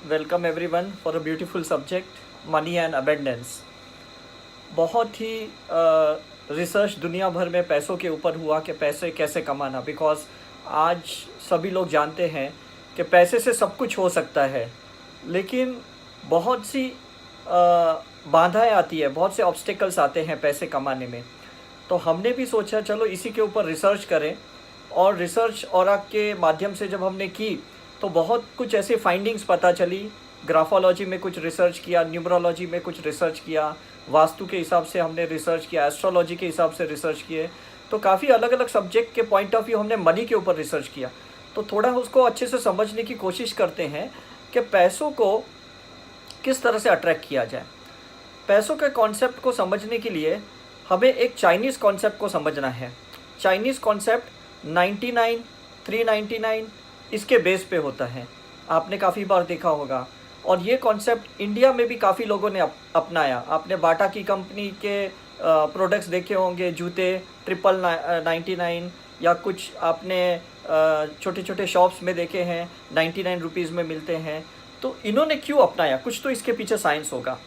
Welcome everyone for a beautiful subject money and abundance. बहुत ही research दुनिया भर में पैसों के ऊपर हुआ कि पैसे कैसे कमाना, बिकॉज आज सभी लोग जानते हैं कि पैसे से सब कुछ हो सकता है, लेकिन बहुत सी बाधाएं आती है, बहुत से ऑब्स्टिकल्स आते हैं पैसे कमाने में। तो हमने भी सोचा चलो इसी के ऊपर रिसर्च करें, और रिसर्च और के माध्यम से जब हमने की तो बहुत कुछ ऐसे फाइंडिंग्स पता चली। ग्राफोलॉजी में कुछ रिसर्च किया, न्यूमरोलॉजी में कुछ रिसर्च किया, वास्तु के हिसाब से हमने रिसर्च किया, एस्ट्रोलॉजी के हिसाब से रिसर्च किए। तो काफ़ी अलग अलग सब्जेक्ट के पॉइंट ऑफ व्यू हमने मनी के ऊपर रिसर्च किया। तो थोड़ा उसको अच्छे से समझने की कोशिश करते हैं कि पैसों को किस तरह से अट्रैक्ट किया जाए। पैसों के कॉन्सेप्ट को समझने के लिए हमें एक चाइनीज़ कॉन्सेप्ट को समझना है। चाइनीज़ कॉन्सेप्ट 99, 399 इसके बेस पे होता है, आपने काफ़ी बार देखा होगा। और ये कॉन्सेप्ट इंडिया में भी काफ़ी लोगों ने अपनाया। आपने बाटा की कंपनी के प्रोडक्ट्स देखे होंगे, जूते 99, या कुछ आपने छोटे छोटे शॉप्स में देखे हैं 99 रुपीज़ में मिलते हैं। तो इन्होंने क्यों अपनाया, कुछ तो इसके पीछे साइंस होगा।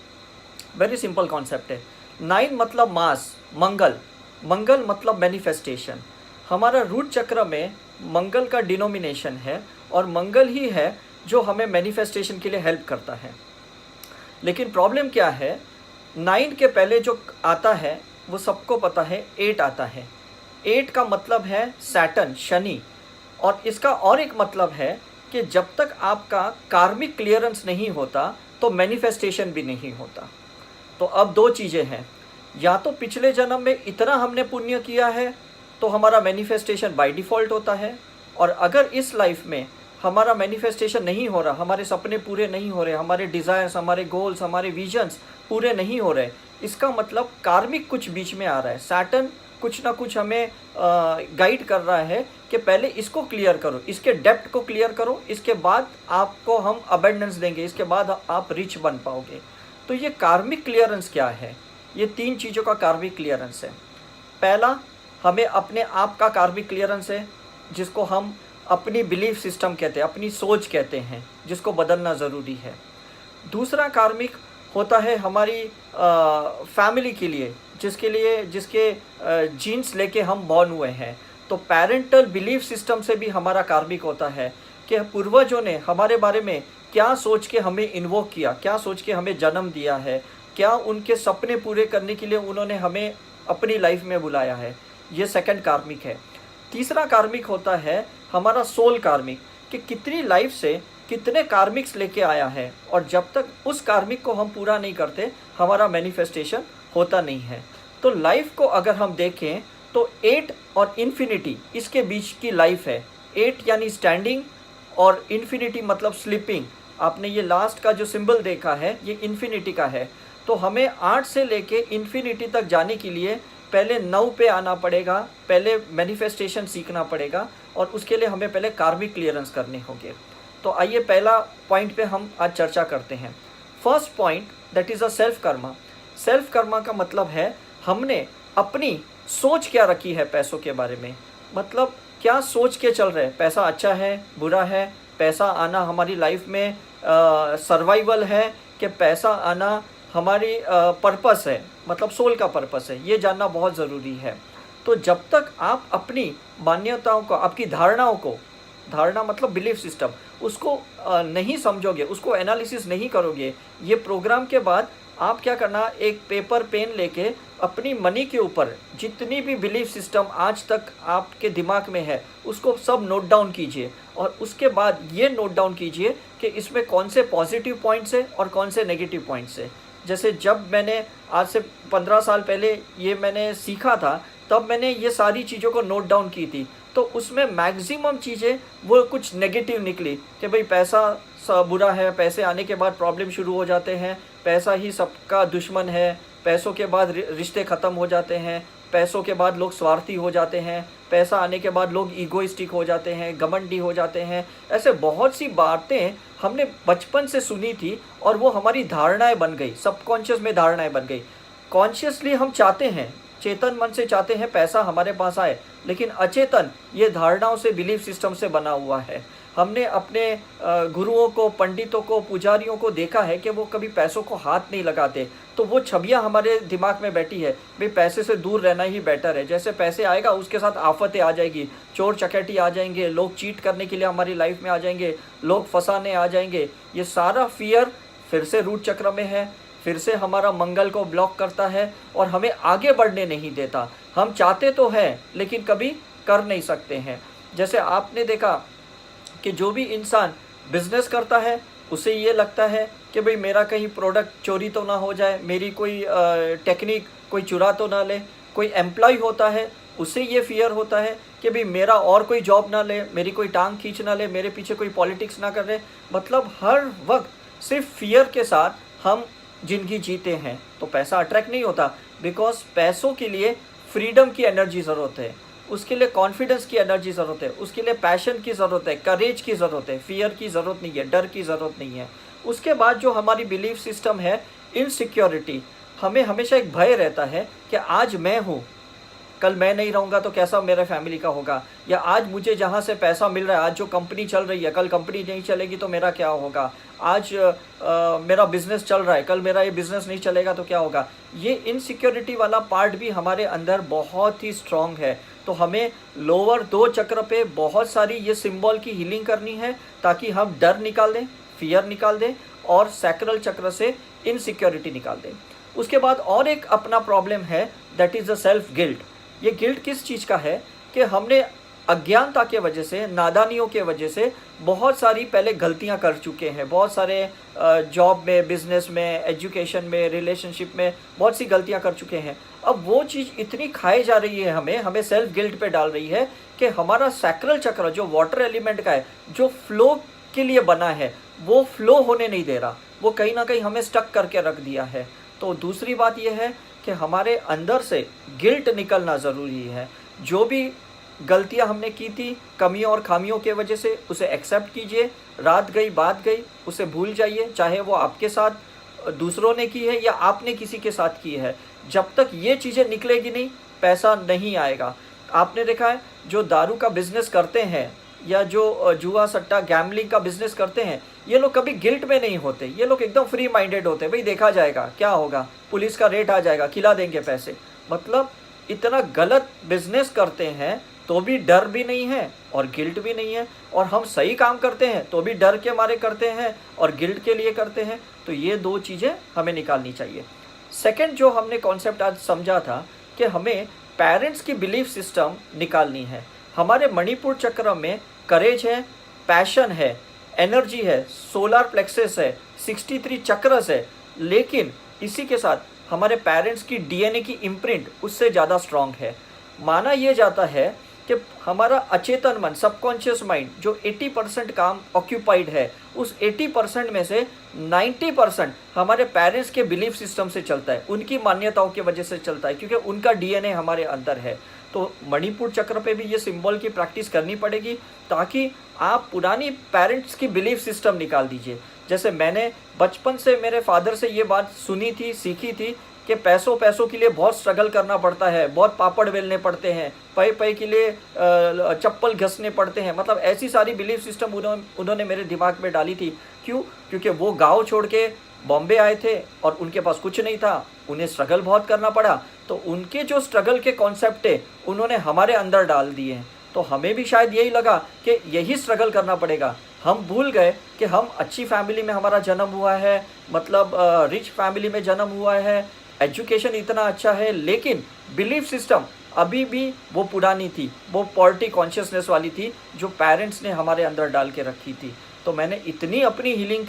वेरी सिंपल कॉन्सेप्ट है। 9 मतलब मास, मंगल। मंगल मतलब मैनिफेस्टेशन। हमारा रूट चक्र में मंगल का डिनोमिनेशन है, और मंगल ही है जो हमें मैनिफेस्टेशन के लिए हेल्प करता है। लेकिन प्रॉब्लम क्या है, 9 के पहले जो आता है वो सबको पता है, 8 आता है। 8 का मतलब है सैटर्न, शनि। और इसका और एक मतलब है कि जब तक आपका कार्मिक क्लियरेंस नहीं होता तो मैनिफेस्टेशन भी नहीं होता। तो अब दो चीज़ें हैं, या तो पिछले जन्म में इतना हमने पुण्य किया है तो हमारा मैनिफेस्टेशन बाय डिफ़ॉल्ट होता है, और अगर इस लाइफ में हमारा मैनिफेस्टेशन नहीं हो रहा, हमारे सपने पूरे नहीं हो रहे, हमारे डिज़ायर्स, हमारे गोल्स, हमारे विजन्स पूरे नहीं हो रहे, इसका मतलब कार्मिक कुछ बीच में आ रहा है। सैटर्न कुछ ना कुछ हमें गाइड कर रहा है कि पहले इसको क्लियर करो, इसके डेप्थ को क्लियर करो, इसके बाद आपको हम अबेंडेंस देंगे, इसके बाद आप रिच बन पाओगे। तो ये कार्मिक क्लियरेंस क्या है? ये 3 चीज़ों का कार्मिक क्लियरेंस है। पहला, हमें अपने आप का कार्मिक क्लियरेंस है, जिसको हम अपनी बिलीफ सिस्टम कहते हैं, अपनी सोच कहते हैं, जिसको बदलना ज़रूरी है। दूसरा कार्मिक होता है हमारी फैमिली के लिए, जिसके जीन्स लेके हम बॉर्न हुए हैं। तो पेरेंटल बिलीफ सिस्टम से भी हमारा कार्मिक होता है कि पूर्वजों ने हमारे बारे में क्या सोच के हमें इन्वोक किया, क्या सोच के हमें जन्म दिया है, क्या उनके सपने पूरे करने के लिए उन्होंने हमें अपनी लाइफ में बुलाया है। ये सेकंड कार्मिक है। तीसरा कार्मिक होता है हमारा सोल कार्मिक, कि कितनी लाइफ से कितने कार्मिक्स लेके आया है, और जब तक उस कार्मिक को हम पूरा नहीं करते हमारा मैनिफेस्टेशन होता नहीं है। तो लाइफ को अगर हम देखें तो 8 और इन्फिनिटी इसके बीच की लाइफ है। 8 यानी स्टैंडिंग, और इन्फिनिटी मतलब स्लीपिंग। आपने ये लास्ट का जो सिंबल देखा है ये इन्फिनिटी का है। तो हमें 8 से लेके इन्फिनिटी तक जाने के लिए पहले 9 पे आना पड़ेगा, पहले मैनिफेस्टेशन सीखना पड़ेगा, और उसके लिए हमें पहले कार्मिक क्लियरेंस करने होंगे। तो आइए पहला पॉइंट पे हम आज चर्चा करते हैं। First point, that is a self Karma. Self Karma का मतलब है हमने अपनी सोच क्या रखी है पैसों के बारे में। मतलब क्या सोच के चल रहे हैं, पैसा अच्छा है, बुरा है, पैसा आना हमारी लाइफ में सर्वाइवल है, कि पैसा आना हमारी पर्पस है, मतलब सोल का पर्पस है। ये जानना बहुत ज़रूरी है। तो जब तक आप अपनी मान्यताओं को, आपकी धारणाओं को, धारणा मतलब बिलीफ सिस्टम, उसको नहीं समझोगे, उसको एनालिसिस नहीं करोगे, ये प्रोग्राम के बाद आप क्या करना, एक पेपर पेन लेके अपनी मनी के ऊपर जितनी भी बिलीफ सिस्टम आज तक आपके दिमाग में है उसको सब नोट डाउन कीजिए, और उसके बाद ये नोट डाउन कीजिए कि इसमें कौन से पॉजिटिव पॉइंट्स है और कौन से नेगेटिव पॉइंट्स है। जैसे जब मैंने आज से 15 साल पहले ये मैंने सीखा था, तब मैंने ये सारी चीज़ों को नोट डाउन की थी। तो उसमें मैक्सिमम चीज़ें वो कुछ नेगेटिव निकली कि भाई पैसा बुरा है, पैसे आने के बाद प्रॉब्लम शुरू हो जाते हैं, पैसा ही सबका दुश्मन है, पैसों के बाद रिश्ते ख़त्म हो जाते हैं, पैसों के बाद लोग स्वार्थी हो जाते हैं, पैसा आने के बाद लोग ईगोइस्टिक हो जाते हैं, घमंडी हो जाते हैं। ऐसे बहुत सी बातें हमने बचपन से सुनी थी, और वो हमारी धारणाएं बन गई, सबकॉन्शियस में धारणाएं बन गई। कॉन्शियसली हम चाहते हैं, चेतन मन से चाहते हैं पैसा हमारे पास आए, लेकिन अचेतन ये धारणाओं से, बिलीफ सिस्टम से बना हुआ है। हमने अपने गुरुओं को, पंडितों को, पुजारियों को देखा है कि वो कभी पैसों को हाथ नहीं लगाते। तो वो छवियाँ हमारे दिमाग में बैठी है, भाई पैसे से दूर रहना ही बेटर है। जैसे पैसे आएगा उसके साथ आफतें आ जाएगी, चोर चकैती आ जाएंगे, लोग चीट करने के लिए हमारी लाइफ में आ जाएंगे, लोग फंसाने आ जाएंगे। ये सारा फियर फिर से रूट चक्र में है, फिर से हमारा मंगल को ब्लॉक करता है और हमें आगे बढ़ने नहीं देता। हम चाहते तो हैं लेकिन कभी कर नहीं सकते हैं। जैसे आपने देखा कि जो भी इंसान बिजनेस करता है उसे ये लगता है कि भाई मेरा कहीं प्रोडक्ट चोरी तो ना हो जाए, मेरी कोई टेक्निक कोई चुरा तो ना ले। कोई एम्प्लॉय होता है उसे ये फियर होता है कि भाई मेरा और कोई जॉब ना ले, मेरी कोई टांग खींच ना ले, मेरे पीछे कोई पॉलिटिक्स ना कर रहे। मतलब हर वक्त सिर्फ फियर के साथ हम ज़िंदगी जीते हैं। तो पैसा अट्रैक्ट नहीं होता, बिकॉज पैसों के लिए फ्रीडम की एनर्जी ज़रूरत है, उसके लिए कॉन्फिडेंस की एनर्जी ज़रूरत है, उसके लिए पैशन की ज़रूरत है, करेज की ज़रूरत है, फियर की ज़रूरत नहीं है, डर की ज़रूरत नहीं है। उसके बाद जो हमारी बिलीफ सिस्टम है, इनसिक्योरिटी, हमें हमेशा एक भय रहता है कि आज मैं हूँ, कल मैं नहीं रहूँगा तो कैसा मेरे फैमिली का होगा, या आज मुझे जहाँ से पैसा मिल रहा है, आज जो कंपनी चल रही है, कल कंपनी नहीं चलेगी तो मेरा क्या होगा। आज मेरा बिजनेस चल रहा है, कल मेरा ये बिजनेस नहीं चलेगा तो क्या होगा। ये इनसिक्योरिटी वाला पार्ट भी हमारे अंदर बहुत ही स्ट्रॉन्ग है। तो हमें लोअर 2 चक्र पे बहुत सारी ये सिंबल की हीलिंग करनी है ताकि हम डर निकाल दें, फियर निकाल दें और सैक्रल चक्र से इनसिक्योरिटी निकाल दें। उसके बाद और एक अपना प्रॉब्लम है, that is the self guilt. ये गिल्ट किस चीज़ का है कि हमने अज्ञानता के वजह से, नादानियों के वजह से बहुत सारी पहले गलतियां कर चुके हैं। बहुत सारे जॉब में, बिजनेस में, एजुकेशन में, रिलेशनशिप में बहुत सी गलतियां कर चुके हैं। अब वो चीज़ इतनी खाई जा रही है, हमें सेल्फ गिल्ट पे डाल रही है कि हमारा सैक्रल चक्र जो वाटर एलिमेंट का है, जो फ्लो के लिए बना है, वो फ्लो होने नहीं दे रहा, वो कहीं ना कहीं हमें स्टक करके रख दिया है। तो दूसरी बात यह है कि हमारे अंदर से गिल्ट निकलना ज़रूरी है। जो भी गलतियां हमने की थी कमियों और खामियों के वजह से, उसे एक्सेप्ट कीजिए। रात गई बात गई, उसे भूल जाइए, चाहे वो आपके साथ दूसरों ने की है या आपने किसी के साथ की है। जब तक ये चीज़ें निकलेगी नहीं, पैसा नहीं आएगा। आपने देखा है जो दारू का बिजनेस करते हैं या जो जुआ सट्टा गैम्बलिंग का बिजनेस करते हैं, ये लोग कभी गिल्ट में नहीं होते, ये लोग एकदम फ्री माइंडेड होते हैं। भाई देखा जाएगा, क्या होगा, पुलिस का रेट आ जाएगा, खिला देंगे पैसे। मतलब इतना गलत बिजनेस करते हैं तो भी डर भी नहीं है और गिल्ट भी नहीं है, और हम सही काम करते हैं तो भी डर के मारे करते हैं और गिल्ट के लिए करते हैं। तो ये 2 चीज़ें हमें निकालनी चाहिए। सेकंड जो हमने कॉन्सेप्ट आज समझा था कि हमें पेरेंट्स की बिलीफ सिस्टम निकालनी है। हमारे मणिपुर चक्र में करेज है, पैशन है, एनर्जी है, सोलर प्लेक्सस है, 63 चक्रस है, लेकिन इसी के साथ हमारे पेरेंट्स की डीएनए की इम्प्रिंट उससे ज़्यादा स्ट्रांग है। माना यह जाता है कि हमारा अचेतन मन, सबकॉन्शियस माइंड, जो 80% काम ऑक्यूपाइड है, उस 80% में से 90% हमारे पेरेंट्स के बिलीफ सिस्टम से चलता है, उनकी मान्यताओं की वजह से चलता है, क्योंकि उनका डीएनए हमारे अंदर है। तो मणिपुर चक्र पे भी ये सिंबल की प्रैक्टिस करनी पड़ेगी ताकि आप पुरानी पेरेंट्स की बिलीफ सिस्टम निकाल दीजिए। जैसे मैंने बचपन से मेरे फादर से ये बात सुनी थी, सीखी थी कि पैसों के लिए बहुत स्ट्रगल करना पड़ता है, बहुत पापड़ बेलने पड़ते हैं, पै के लिए चप्पल घसने पड़ते हैं। मतलब ऐसी सारी बिलीफ सिस्टम उन्होंने मेरे दिमाग में डाली थी। क्यों? क्योंकि वो गांव छोड़ के बॉम्बे आए थे और उनके पास कुछ नहीं था, उन्हें स्ट्रगल बहुत करना पड़ा। तो उनके जो स्ट्रगल के कॉन्सेप्ट है उन्होंने हमारे अंदर डाल दिए हैं। तो हमें भी शायद यही लगा कि यही स्ट्रगल करना पड़ेगा। हम भूल गए कि हम अच्छी फैमिली में हमारा जन्म हुआ है, मतलब रिच फैमिली में जन्म हुआ है, एजुकेशन इतना अच्छा है, लेकिन बिलीफ सिस्टम अभी भी वो पुरानी थी, वो पॉवर्टी कॉन्शियसनेस वाली थी जो पेरेंट्स ने हमारे अंदर डाल के रखी थी। तो मैंने इतनी अपनी हीलिंग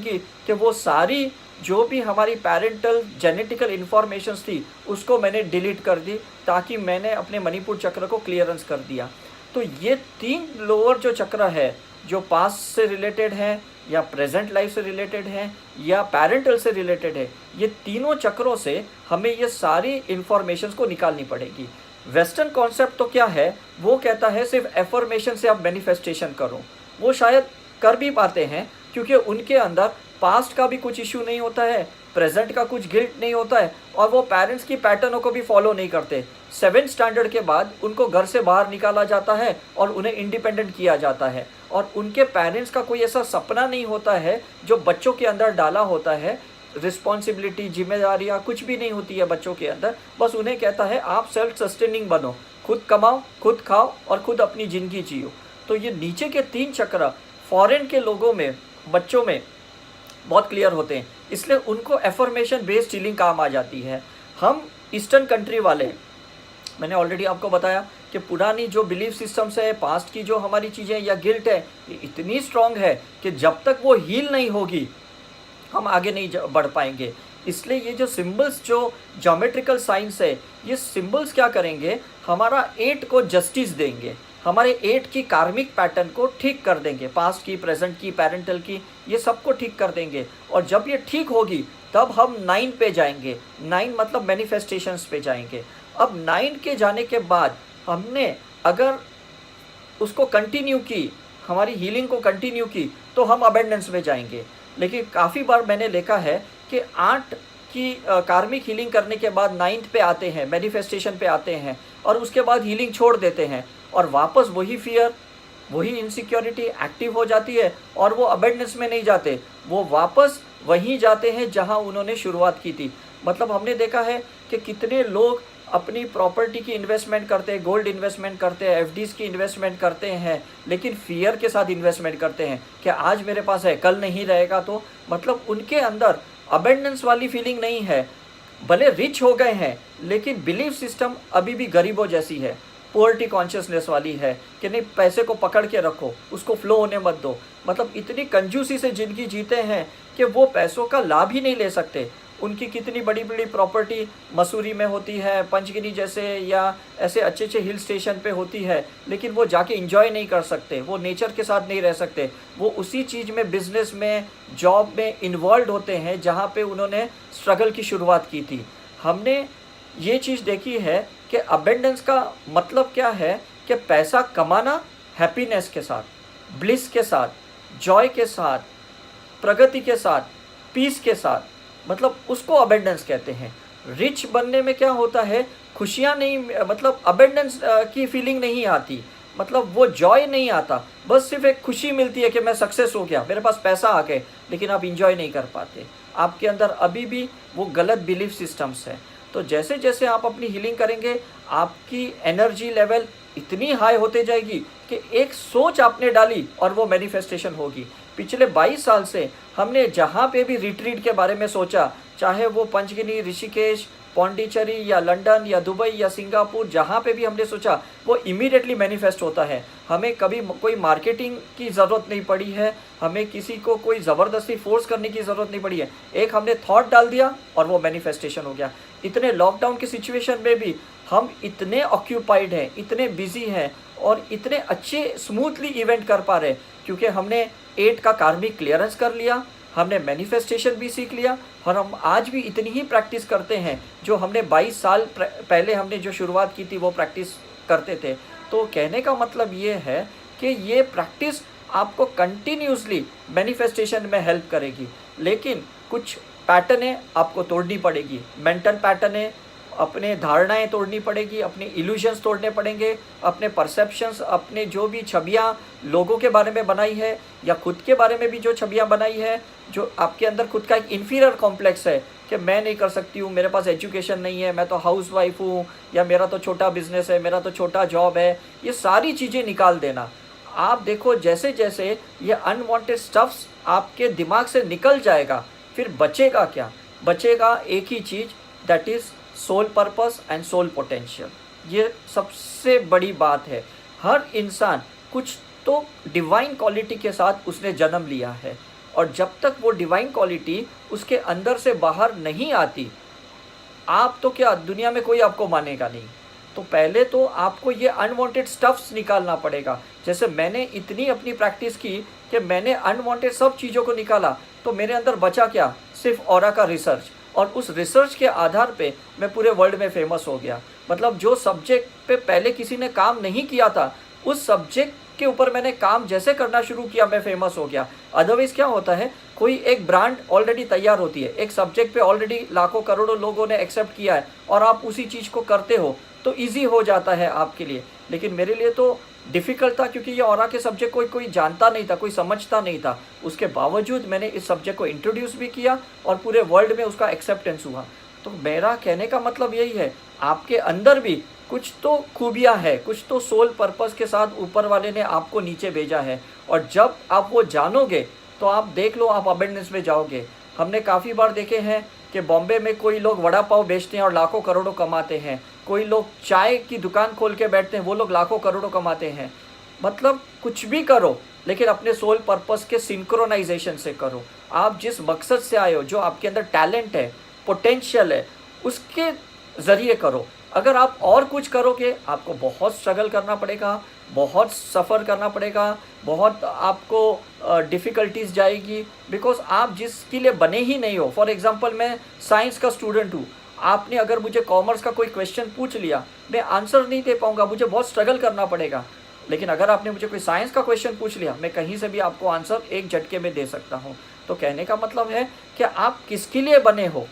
की कि वो सारी जो भी हमारी पेरेंटल जेनेटिकल इन्फॉर्मेशंस थी उसको मैंने डिलीट कर दी, ताकि मैंने अपने मणिपुर चक्र को क्लियरेंस कर दिया। तो ये 3 लोअर जो चक्र है, जो पास्ट से रिलेटेड हैं या प्रेजेंट लाइफ से रिलेटेड हैं या पेरेंटल से रिलेटेड है, ये तीनों चक्रों से हमें ये सारी इन्फॉर्मेशंस को निकालनी पड़ेगी। वेस्टर्न कॉन्सेप्ट तो क्या है, वो कहता है सिर्फ एफर्मेशन से आप मैनिफेस्टेशन करो। वो शायद कर भी पाते हैं क्योंकि उनके अंदर पास्ट का भी कुछ इश्यू नहीं होता है, प्रेजेंट का कुछ गिल्ट नहीं होता है, और वो पेरेंट्स की पैटर्नों को भी फॉलो नहीं करते। 7th स्टैंडर्ड के बाद उनको घर से बाहर निकाला जाता है और उन्हें इंडिपेंडेंट किया जाता है, और उनके पेरेंट्स का कोई ऐसा सपना नहीं होता है जो बच्चों के अंदर डाला होता है। रिस्पॉन्सिबिलिटी, जिम्मेदारियाँ कुछ भी नहीं होती है बच्चों के अंदर। बस उन्हें कहता है आप सेल्फ सस्टेनिंग बनो, खुद कमाओ, खुद खाओ और खुद अपनी ज़िंदगी जियो। तो ये नीचे के 3 चक्र फॉरेन के लोगों में, बच्चों में बहुत क्लियर होते हैं, इसलिए उनको एफर्मेशन बेस्ड हीलिंग काम आ जाती है। हम ईस्टर्न कंट्री वाले, मैंने ऑलरेडी आपको बताया कि पुरानी जो बिलीफ सिस्टम्स है, पास्ट की जो हमारी चीज़ें या गिल्ट है, ये इतनी स्ट्रांग है कि जब तक वो हील नहीं होगी हम आगे नहीं बढ़ पाएंगे। इसलिए ये जो सिंबल्स, जो ज्योमेट्रिकल साइंस है, ये सिंबल्स क्या करेंगे, हमारा 8 को जस्टिस देंगे, हमारे 8 की कार्मिक पैटर्न को ठीक कर देंगे, पास्ट की, प्रेजेंट की, पेरेंटल की, ये सबको ठीक कर देंगे। और जब ये ठीक होगी तब हम 9 पे जाएंगे। 9 मतलब मैनिफेस्टेशंस पे जाएंगे। अब 9 के जाने के बाद हमने अगर उसको कंटिन्यू की, हमारी हीलिंग को कंटिन्यू की, तो हम अबेंडेंस में जाएंगे। लेकिन काफ़ी बार मैंने देखा है कि 8 की कार्मिक हीलिंग करने के बाद 9th पे आते हैं, मैनिफेस्टेशन पे आते हैं, और उसके बाद हीलिंग छोड़ देते हैं, और वापस वही फियर, वही इनसिक्योरिटी एक्टिव हो जाती है, और वो अबेंडेंस में नहीं जाते, वो वापस वहीं जाते हैं जहां उन्होंने शुरुआत की थी। मतलब हमने देखा है कि कितने लोग अपनी प्रॉपर्टी की इन्वेस्टमेंट करते हैं, गोल्ड इन्वेस्टमेंट करते हैं, एफडीज़ की इन्वेस्टमेंट करते हैं, लेकिन फियर के साथ इन्वेस्टमेंट करते हैं कि आज मेरे पास है, कल नहीं रहेगा। तो मतलब उनके अंदर अबेंडेंस वाली फीलिंग नहीं है। भले रिच हो गए हैं, लेकिन बिलीफ सिस्टम अभी भी गरीबों जैसी है, पोवर्टी कॉन्शियसनेस वाली है कि नहीं, पैसे को पकड़ के रखो, उसको फ्लो होने मत दो। मतलब इतनी कंजूसी से ज़िंदगी जीते हैं कि वो पैसों का लाभ ही नहीं ले सकते। उनकी कितनी बड़ी बड़ी प्रॉपर्टी मसूरी में होती है, पंचगिनी जैसे या ऐसे अच्छे अच्छे हिल स्टेशन पे होती है, लेकिन वो जाके एंजॉय नहीं कर सकते, वो नेचर के साथ नहीं रह सकते। वो उसी चीज़ में, बिजनेस में, जॉब में इन्वॉल्व होते हैं जहाँ पे उन्होंने स्ट्रगल की शुरुआत की थी। हमने ये चीज़ देखी है कि अबेंडेंस का मतलब क्या है कि पैसा कमाना हैप्पीनेस के साथ, ब्लिस के साथ, जॉय के साथ, प्रगति के साथ, पीस के साथ, मतलब उसको अबेंडेंस कहते हैं। रिच बनने में क्या होता है, खुशियाँ नहीं, मतलब अबेंडेंस की फीलिंग नहीं आती, मतलब वो जॉय नहीं आता, बस सिर्फ एक खुशी मिलती है कि मैं सक्सेस हो गया, मेरे पास पैसा आ गए, लेकिन आप इंजॉय नहीं कर पाते। आपके अंदर अभी भी वो गलत बिलीफ सिस्टम्स हैं। तो जैसे जैसे आप अपनी हीलिंग करेंगे, आपकी एनर्जी लेवल इतनी हाई होते जाएगी कि एक सोच आपने डाली और वो मैनिफेस्टेशन होगी। पिछले 22 साल से हमने जहाँ पे भी रिट्रीट के बारे में सोचा, चाहे वो पंचगिनी, ऋषिकेश, पौंडीचेरी या लंदन या दुबई या सिंगापुर, जहाँ पे भी हमने सोचा वो इमीडिएटली मैनिफेस्ट होता है। हमें कभी कोई मार्केटिंग की ज़रूरत नहीं पड़ी है, हमें किसी को कोई ज़बरदस्ती फोर्स करने की ज़रूरत नहीं पड़ी है। एक हमने थॉट डाल दिया और वो मैनिफेस्टेशन हो गया। इतने लॉकडाउन की सिचुएशन में भी हम इतने ऑक्यूपाइड हैं, इतने बिजी हैं और इतने अच्छे स्मूथली इवेंट कर पा रहे हैं, क्योंकि हमने 8 का कार्मिक क्लियरेंस कर लिया, हमने मैनिफेस्टेशन भी सीख लिया, और हम आज भी इतनी ही प्रैक्टिस करते हैं जो हमने 22 साल पहले हमने जो शुरुआत की थी वो प्रैक्टिस करते थे। तो कहने का मतलब ये है कि ये प्रैक्टिस आपको कंटिन्यूसली मैनिफेस्टेशन में हेल्प करेगी, लेकिन कुछ पैटर्नें आपको तोड़नी पड़ेगी। मेंटल पैटर्नें, अपने धारणाएं तोड़नी पड़ेगी, अपने इल्यूजन्स तोड़ने पड़ेंगे, अपने परसेप्शंस, अपने जो भी छवियाँ लोगों के बारे में बनाई है या खुद के बारे में भी जो छवियाँ बनाई है, जो आपके अंदर खुद का एक इन्फीरियर कॉम्प्लेक्स है कि मैं नहीं कर सकती हूँ, मेरे पास एजुकेशन नहीं है, मैं तो हाउस वाइफ हूँ, या मेरा तो छोटा बिजनेस है, मेरा तो छोटा जॉब है, ये सारी चीज़ें निकाल देना। आप देखो जैसे जैसे ये अनवांटेड स्टफ्स आपके दिमाग से निकल जाएगा, फिर बचेगा क्या? बचेगा एक ही चीज़, that is sole purpose and sole potential. ये सबसे बड़ी बात है। हर इंसान कुछ तो डिवाइन क्वालिटी के साथ उसने जन्म लिया है, और जब तक वो डिवाइन क्वालिटी उसके अंदर से बाहर नहीं आती, आप तो क्या, दुनिया में कोई आपको मानेगा नहीं। तो पहले तो आपको ये अनवांटेड स्टफ्स निकालना पड़ेगा। जैसे मैंने इतनी अपनी प्रैक्टिस की कि मैंने अनवांटेड सब चीज़ों को निकाला, तो मेरे अंदर बचा क्या? सिर्फ ऑरा का रिसर्च। और उस रिसर्च के आधार पे मैं पूरे वर्ल्ड में फेमस हो गया। मतलब जो सब्जेक्ट पे पहले किसी ने काम नहीं किया था, उस सब्जेक्ट के ऊपर मैंने काम जैसे करना शुरू किया, मैं फेमस हो गया। अदरवाइज क्या होता है, कोई एक ब्रांड ऑलरेडी तैयार होती है, एक सब्जेक्ट पे ऑलरेडी लाखों करोड़ों लोगों ने एक्सेप्ट किया है और आप उसी चीज़ को करते हो तो ईजी हो जाता है आपके लिए। लेकिन मेरे लिए तो डिफ़िकल्ट था, क्योंकि ये ऑरा के सब्जेक्ट कोई जानता नहीं था, कोई समझता नहीं था। उसके बावजूद मैंने इस सब्जेक्ट को इंट्रोड्यूस भी किया और पूरे वर्ल्ड में उसका एक्सेप्टेंस हुआ। तो मेरा कहने का मतलब यही है, आपके अंदर भी कुछ तो खूबियाँ है, कुछ तो सोल पर्पस के साथ ऊपर वाले ने आपको नीचे भेजा है, और जब आप वो जानोगे तो आप देख लो, आप अबेंडेंस में जाओगे। हमने काफ़ी बार देखे हैं कि बॉम्बे में कोई लोग वड़ा पाव बेचते हैं और लाखों करोड़ों कमाते हैं, कोई लोग चाय की दुकान खोल के बैठते हैं, वो लोग लाखों करोड़ों कमाते हैं। मतलब कुछ भी करो, लेकिन अपने सोल पर्पस के सिंक्रोनाइजेशन से करो। आप जिस मकसद से आए हो, जो आपके अंदर टैलेंट है, पोटेंशियल है, उसके ज़रिए करो। अगर आप और कुछ करोगे, आपको बहुत स्ट्रगल करना पड़ेगा, बहुत सफ़र करना पड़ेगा, बहुत आपको डिफ़िकल्टीज जाएगी, बिकॉज आप जिसके लिए बने ही नहीं हो। फॉर एग्ज़ाम्पल, मैं साइंस का स्टूडेंट हूँ। आपने अगर मुझे कॉमर्स का कोई क्वेश्चन पूछ लिया, मैं आंसर नहीं दे पाऊँगा, मुझे बहुत स्ट्रगल करना पड़ेगा। लेकिन अगर आपने मुझे कोई साइंस का क्वेश्चन पूछ लिया, मैं कहीं से भी आपको आंसर एक झटके में दे सकता हूँ। तो कहने का मतलब है कि आप किसके लिए बने हो,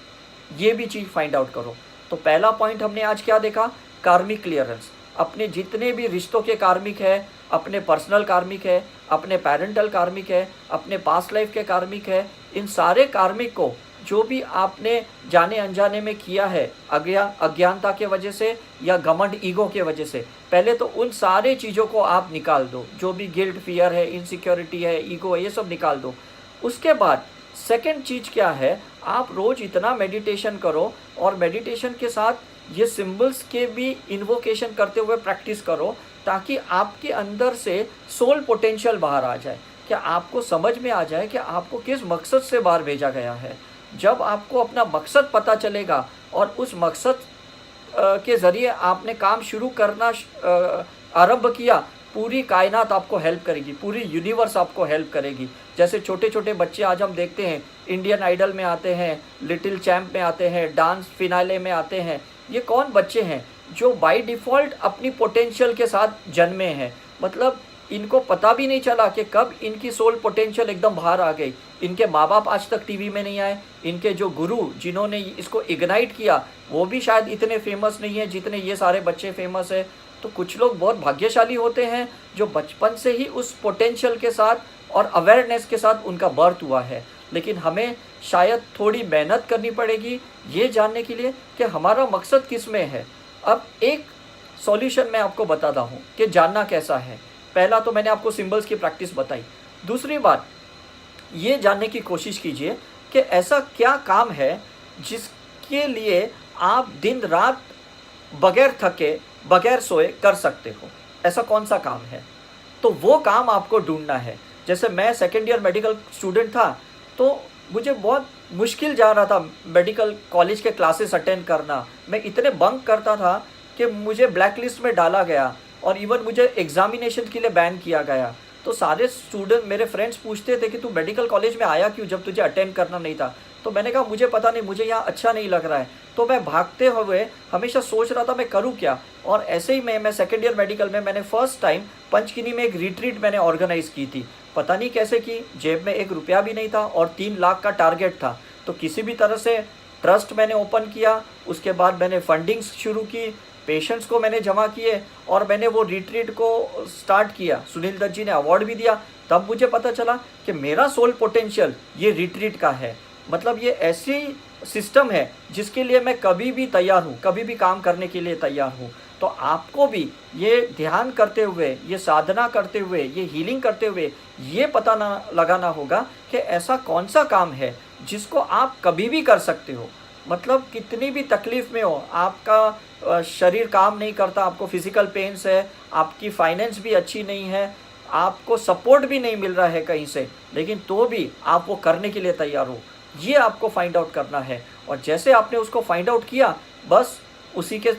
ये भी चीज़ फाइंड आउट करो। तो पहला पॉइंट हमने आज क्या देखा, कार्मिक क्लियरेंस। अपने जितने भी रिश्तों के कार्मिक है, अपने पर्सनल कार्मिक है, अपने पेरेंटल कार्मिक है, अपने पास्ट लाइफ के कार्मिक है, इन सारे कार्मिक को जो भी आपने जाने अनजाने में किया है, अज्ञानता के वजह से या घमंड ईगो के वजह से, पहले तो उन सारे चीज़ों को आप निकाल दो। जो भी गिल्ट, फियर है, इनसिक्योरिटी है, ईगो है, ये सब निकाल दो। उसके बाद सेकंड चीज़ क्या है, आप रोज़ इतना मेडिटेशन करो, और मेडिटेशन के साथ ये सिंबल्स के भी इन्वोकेशन करते हुए प्रैक्टिस करो, ताकि आपके अंदर से सोल पोटेंशियल बाहर आ जाए, कि आपको समझ में आ जाए कि आपको किस मकसद से बाहर भेजा गया है। जब आपको अपना मकसद पता चलेगा और उस मकसद के ज़रिए आपने काम शुरू करना आरंभ किया, पूरी कायनात आपको हेल्प करेगी, पूरी यूनिवर्स आपको हेल्प करेगी। जैसे छोटे छोटे बच्चे आज हम देखते हैं, इंडियन आइडल में आते हैं, लिटिल चैम्प में आते हैं, डांस फिनाले में आते हैं। ये कौन बच्चे हैं जो बाय डिफ़ॉल्ट अपनी पोटेंशियल के साथ जन्मे हैं। मतलब इनको पता भी नहीं चला कि कब इनकी सोल पोटेंशियल एकदम बाहर आ गई। इनके माँ बाप आज तक टीवी में नहीं आए, इनके जो गुरु जिन्होंने इसको इग्नाइट किया, वो भी शायद इतने फेमस नहीं है जितने ये सारे बच्चे फेमस है। तो कुछ लोग बहुत भाग्यशाली होते हैं जो बचपन से ही उस पोटेंशियल के साथ और अवेयरनेस के साथ उनका बर्थ हुआ है। लेकिन हमें शायद थोड़ी मेहनत करनी पड़ेगी ये जानने के लिए कि हमारा मकसद किस में है। अब एक सॉल्यूशन मैं आपको बताता हूँ कि जानना कैसा है। पहला तो मैंने आपको सिंबल्स की प्रैक्टिस बताई। दूसरी बात ये जानने की कोशिश कीजिए कि ऐसा क्या काम है जिसके लिए आप दिन रात बगैर थके, बगैर सोए कर सकते हो। ऐसा कौन सा काम है, तो वो काम आपको ढूंढना है। जैसे मैं सेकेंड ईयर मेडिकल स्टूडेंट था, तो मुझे बहुत मुश्किल जा रहा था मेडिकल कॉलेज के क्लासेस अटेंड करना। मैं इतने बंक करता था कि मुझे ब्लैक लिस्ट में डाला गया और इवन मुझे एग्जामिनेशन के लिए बैन किया गया। तो सारे स्टूडेंट, मेरे फ्रेंड्स पूछते थे कि तू मेडिकल कॉलेज में आया क्यों जब तुझे अटेंड करना नहीं था। तो मैंने कहा मुझे पता नहीं, मुझे यहाँ अच्छा नहीं लग रहा है। तो मैं भागते हुए हमेशा सोच रहा था मैं करूँ क्या। और ऐसे ही मैं सेकेंड ईयर मेडिकल में मैंने फर्स्ट टाइम पंचकिनी में एक रिट्रीट मैंने ऑर्गेनाइज़ की थी। पता नहीं कैसे की, जेब में 1 रुपया भी नहीं था और 3 लाख का टारगेट था। तो किसी भी तरह से ट्रस्ट मैंने ओपन किया, उसके बाद मैंने फंडिंग्स शुरू की, पेशेंट्स को मैंने जमा किए और मैंने वो रिट्रीट को स्टार्ट किया। सुनील दत्त जी ने अवार्ड भी दिया। तब मुझे पता चला कि मेरा सोल पोटेंशियल ये रिट्रीट का है। मतलब ये ऐसी सिस्टम है जिसके लिए मैं कभी भी तैयार हूँ, कभी भी काम करने के लिए तैयार हूँ। तो आपको भी ये ध्यान करते हुए, ये साधना करते हुए, ये हीलिंग करते हुए ये पता ना लगाना होगा कि ऐसा कौन सा काम है जिसको आप कभी भी कर सकते हो। मतलब कितनी भी तकलीफ़ में हो, आपका शरीर काम नहीं करता, आपको फिज़िकल पेन्स है, आपकी फाइनेंस भी अच्छी नहीं है, आपको सपोर्ट भी नहीं मिल रहा है कहीं से, लेकिन तो भी आप वो करने के लिए तैयार हो। ये आपको फाइंड आउट करना है। और जैसे आपने उसको फाइंड आउट किया, बस उसी के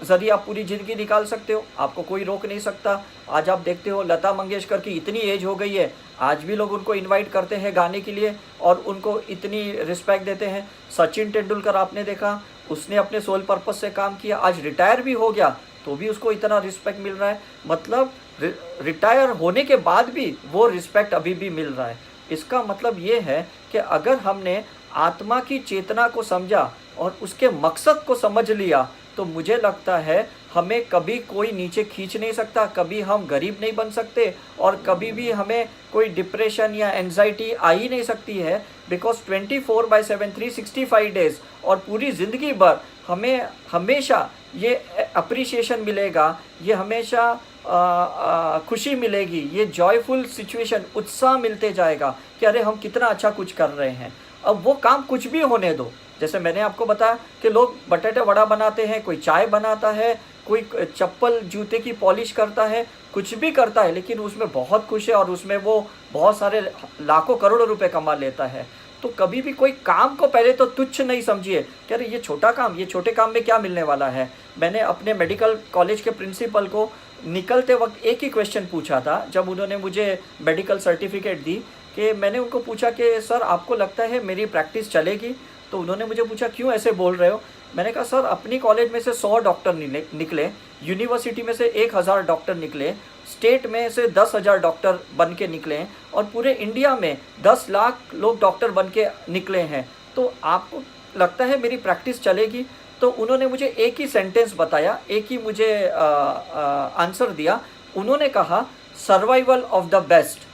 ज़रिए आप पूरी ज़िंदगी निकाल सकते हो, आपको कोई रोक नहीं सकता। आज आप देखते हो लता मंगेशकर की इतनी एज हो गई है, आज भी लोग उनको इनवाइट करते हैं गाने के लिए और उनको इतनी रिस्पेक्ट देते हैं। सचिन तेंदुलकर आपने देखा, उसने अपने सोल पर्पस से काम किया, आज रिटायर भी हो गया तो भी उसको इतना रिस्पेक्ट मिल रहा है। मतलब रिटायर होने के बाद भी वो रिस्पेक्ट अभी भी मिल रहा है। इसका मतलब ये है कि अगर हमने आत्मा की चेतना को समझा और उसके मकसद को समझ लिया तो मुझे लगता है हमें कभी कोई नीचे खींच नहीं सकता, कभी हम गरीब नहीं बन सकते और कभी भी हमें कोई डिप्रेशन या एंजाइटी आ ही नहीं सकती है। बिकॉज 24/7 365 डेज और पूरी ज़िंदगी भर हमें हमेशा ये अप्रिसिएशन मिलेगा, ये हमेशा खुशी मिलेगी, ये जॉयफुल सिचुएशन, उत्साह मिलते जाएगा कि अरे हम कितना अच्छा कुछ कर रहे हैं। अब वो काम कुछ भी होने दो, जैसे मैंने आपको बताया कि लोग बटाटे वड़ा बनाते हैं, कोई चाय बनाता है, कोई चप्पल जूते की पॉलिश करता है, कुछ भी करता है लेकिन उसमें बहुत खुश है और उसमें वो बहुत सारे लाखों करोड़ों रुपए कमा लेता है। तो कभी भी कोई काम को पहले तो तुच्छ नहीं समझिए कि अरे ये छोटा काम, ये छोटे काम में क्या मिलने वाला है। मैंने अपने मेडिकल कॉलेज के प्रिंसिपल को निकलते वक्त एक ही क्वेश्चन पूछा था जब उन्होंने मुझे मेडिकल सर्टिफिकेट दी, कि मैंने उनको पूछा कि सर आपको लगता है मेरी प्रैक्टिस चलेगी? तो उन्होंने मुझे पूछा क्यों ऐसे बोल रहे हो? मैंने कहा सर अपनी कॉलेज में से 100 डॉक्टर निकले, यूनिवर्सिटी में से 1000 डॉक्टर निकले, स्टेट में से 10,000 डॉक्टर बन के निकले और पूरे इंडिया में 10 लाख लोग डॉक्टर बन के निकले हैं। तो आपको लगता है मेरी प्रैक्टिस चलेगी? तो उन्होंने मुझे एक ही सेंटेंस बताया, एक ही मुझे आंसर दिया। उन्होंने कहा सर्वाइवल ऑफ द बेस्ट।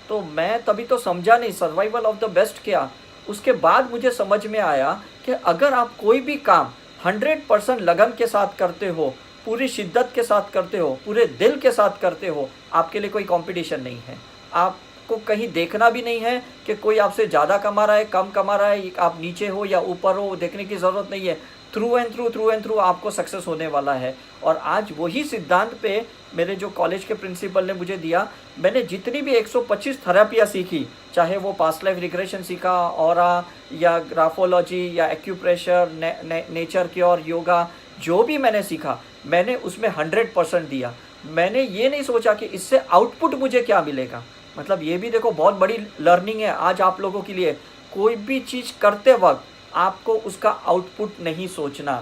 तो मैं तभी तो समझा नहीं सर्वाइवल ऑफ द बेस्ट क्या। उसके बाद मुझे समझ में आया कि अगर आप कोई भी काम 100% लगन के साथ करते हो, पूरी शिद्दत के साथ करते हो, पूरे दिल के साथ करते हो, आपके लिए कोई कंपटीशन नहीं है। आपको कहीं देखना भी नहीं है कि कोई आपसे ज़्यादा कमा रहा है, कम कमा रहा है, आप नीचे हो या ऊपर हो, देखने की ज़रूरत नहीं है। थ्रू एंड थ्रू आपको सक्सेस होने वाला है। और आज वही सिद्धांत पे मेरे जो कॉलेज के प्रिंसिपल ने मुझे दिया, मैंने जितनी भी 125 थेरेपियाँ सीखी, चाहे वो पास्ट लाइफ रिग्रेशन सीखा, ऑरा या ग्राफोलॉजी या एक्यूप्रेशर, नेचर क्योर, योगा, जो भी मैंने सीखा मैंने उसमें 100% दिया। मैंने ये नहीं सोचा कि इससे आउटपुट मुझे क्या मिलेगा। मतलब ये भी देखो बहुत बड़ी लर्निंग है आज आप लोगों के लिए। कोई भी चीज़ करते वक्त आपको उसका आउटपुट नहीं सोचना।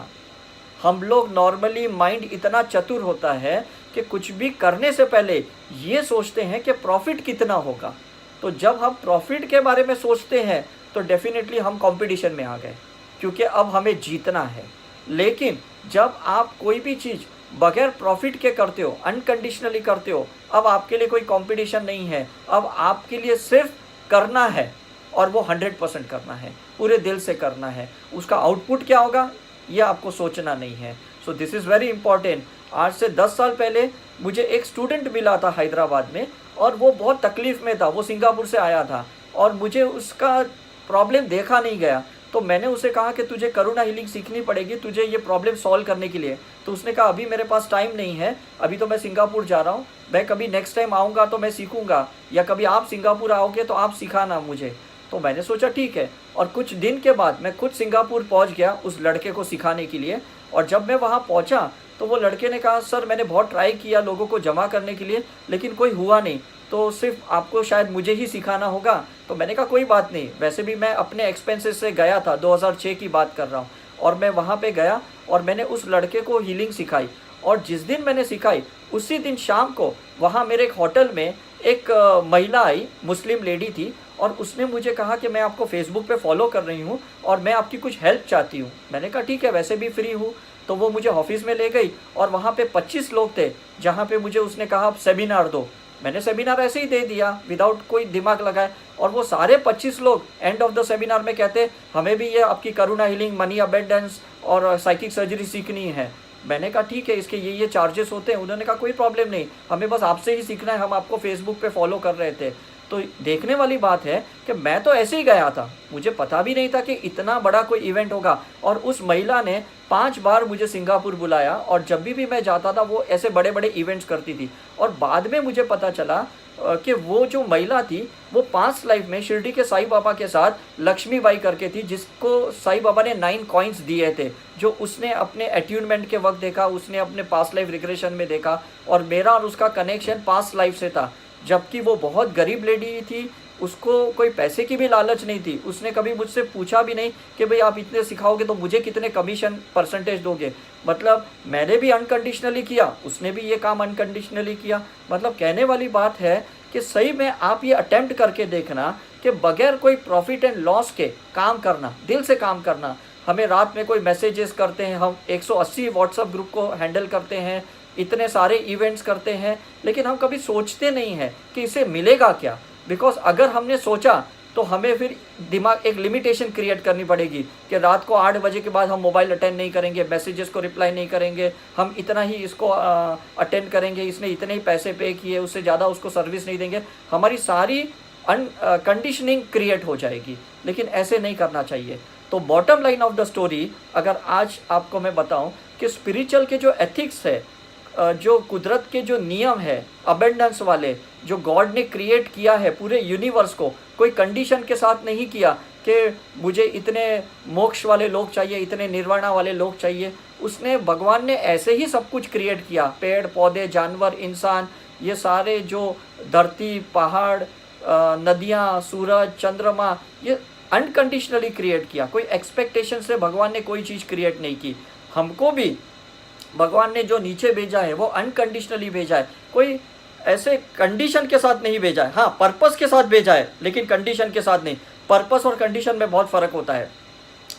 हम लोग नॉर्मली माइंड इतना चतुर होता है कि कुछ भी करने से पहले ये सोचते हैं कि प्रॉफिट कितना होगा। तो जब हम प्रॉफिट के बारे में सोचते हैं तो डेफिनेटली हम कंपटीशन में आ गए, क्योंकि अब हमें जीतना है। लेकिन जब आप कोई भी चीज़ बगैर प्रॉफिट के करते हो, अनकंडीशनली करते हो, अब आपके लिए कोई कंपटीशन नहीं है। अब आपके लिए सिर्फ करना है और वो 100% करना है, पूरे दिल से करना है। उसका आउटपुट क्या होगा ये आपको सोचना नहीं है। So this is very important. आज से 10 साल पहले मुझे एक स्टूडेंट मिला था हैदराबाद में और वो बहुत तकलीफ़ में था। वो सिंगापुर से आया था और मुझे उसका प्रॉब्लम देखा नहीं गया। तो मैंने उसे कहा कि तुझे करुणा हीलिंग सीखनी पड़ेगी तुझे ये प्रॉब्लम सॉल्व करने के लिए। तो उसने कहा अभी मेरे पास टाइम नहीं है, अभी तो मैं सिंगापुर जा रहा हूँ, मैं कभी नेक्स्ट टाइम आऊँगा तो मैं सीखूँगा, या कभी आप सिंगापुर आओगे तो आप सिखाना मुझे। तो मैंने सोचा ठीक है, और कुछ दिन के बाद मैं खुद सिंगापुर पहुंच गया उस लड़के को सिखाने के लिए। और जब मैं वहां पहुंचा तो वो लड़के ने कहा सर मैंने बहुत ट्राई किया लोगों को जमा करने के लिए लेकिन कोई हुआ नहीं, तो सिर्फ आपको शायद मुझे ही सिखाना होगा। तो मैंने कहा कोई बात नहीं, वैसे भी मैं अपने एक्सपेंसेस से गया था, 2006 की बात कर रहा हूँ। और मैं वहाँ पे गया और मैंने उस लड़के को हीलिंग सिखाई। और जिस दिन मैंने सिखाई उसी दिन शाम को वहाँ मेरे एक होटल में एक महिला आई, मुस्लिम लेडी थी, और उसने मुझे कहा कि मैं आपको फेसबुक पे फॉलो कर रही हूँ और मैं आपकी कुछ हेल्प चाहती हूँ। मैंने कहा ठीक है, वैसे भी फ्री हूँ। तो वो मुझे ऑफिस में ले गई और वहाँ पे 25 लोग थे जहाँ पे मुझे उसने कहा आप सेमिनार दो। मैंने सेमिनार ऐसे ही दे दिया विदाउट कोई दिमाग लगाए। और वो सारे 25 लोग एंड ऑफ द सेमिनार में कहते हमें भी ये आपकी करुणा हीलिंग, मनी अबेंडेंस और साइकिक सर्जरी सीखनी है। मैंने कहा ठीक है, इसके ये चार्जेस होते हैं। उन्होंने कहा कोई प्रॉब्लम नहीं, हमें बस आपसे ही सीखना है, हम आपको फेसबुक पे फॉलो कर रहे थे। तो देखने वाली बात है कि मैं तो ऐसे ही गया था, मुझे पता भी नहीं था कि इतना बड़ा कोई इवेंट होगा, और उस महिला ने 5 बार मुझे सिंगापुर बुलाया, और जब भी मैं जाता था वो ऐसे बड़े बड़े इवेंट्स करती थी। और बाद में मुझे पता चला कि वो जो महिला थी वो पास्ट लाइफ में शिरडी के साईं बाबा के साथ लक्ष्मीबाई करके थी, जिसको साईं बाबा ने 9 कॉइन्स दिए थे, जो उसने अपने अट्यूनमेंट के वक्त देखा, उसने अपने पास्ट लाइफ रिग्रेशन में देखा, और मेरा और उसका कनेक्शन पास्ट लाइफ से था। जबकि वो बहुत गरीब लेडी थी, उसको कोई पैसे की भी लालच नहीं थी, उसने कभी मुझसे पूछा भी नहीं कि भाई आप इतने सिखाओगे तो मुझे कितने कमीशन परसेंटेज दोगे। मतलब मैंने भी अनकंडीशनली किया, उसने भी ये काम अनकंडीशनली किया। मतलब कहने वाली बात है कि सही में आप ये अटेम्प्ट करके देखना कि बगैर कोई प्रॉफिट एंड लॉस के काम करना, दिल से काम करना। हमें रात में कोई मैसेजेस करते हैं, हम 180 व्हाट्सएप ग्रुप को हैंडल करते हैं, इतने सारे इवेंट्स करते हैं, लेकिन हम कभी सोचते नहीं हैं कि इसे मिलेगा क्या। बिकॉज अगर हमने सोचा तो हमें फिर दिमाग एक लिमिटेशन क्रिएट करनी पड़ेगी कि रात को 8 बजे के बाद हम मोबाइल अटेंड नहीं करेंगे, मैसेजेस को रिप्लाई नहीं करेंगे, हम इतना ही इसको अटेंड करेंगे, इसने इतने ही पैसे पे किए, उससे ज़्यादा उसको सर्विस नहीं देंगे। हमारी सारी कंडीशनिंग क्रिएट हो जाएगी, लेकिन ऐसे नहीं करना चाहिए। तो bottom line of the story, अगर आज आपको मैं बताऊं कि स्पिरिचुअल के जो एथिक्स है, जो कुदरत के जो नियम है अबेंडेंस वाले, जो गॉड ने क्रिएट किया है पूरे यूनिवर्स को, कोई कंडीशन के साथ नहीं किया कि मुझे इतने मोक्ष वाले लोग चाहिए, इतने निर्वाणा वाले लोग चाहिए। उसने, भगवान ने ऐसे ही सब कुछ क्रिएट किया, पेड़ पौधे, जानवर, इंसान, ये सारे जो धरती, पहाड़, नदियाँ, सूरज, चंद्रमा, ये अनकंडीशनली क्रिएट किया। कोई एक्सपेक्टेशन से भगवान ने कोई चीज़ क्रिएट नहीं की। हमको भी भगवान ने जो नीचे भेजा है वो अनकंडीशनली भेजा है, कोई ऐसे कंडीशन के साथ नहीं भेजा है। हाँ, पर्पस के साथ भेजा है, लेकिन कंडीशन के साथ नहीं। पर्पस और कंडीशन में बहुत फ़र्क होता है।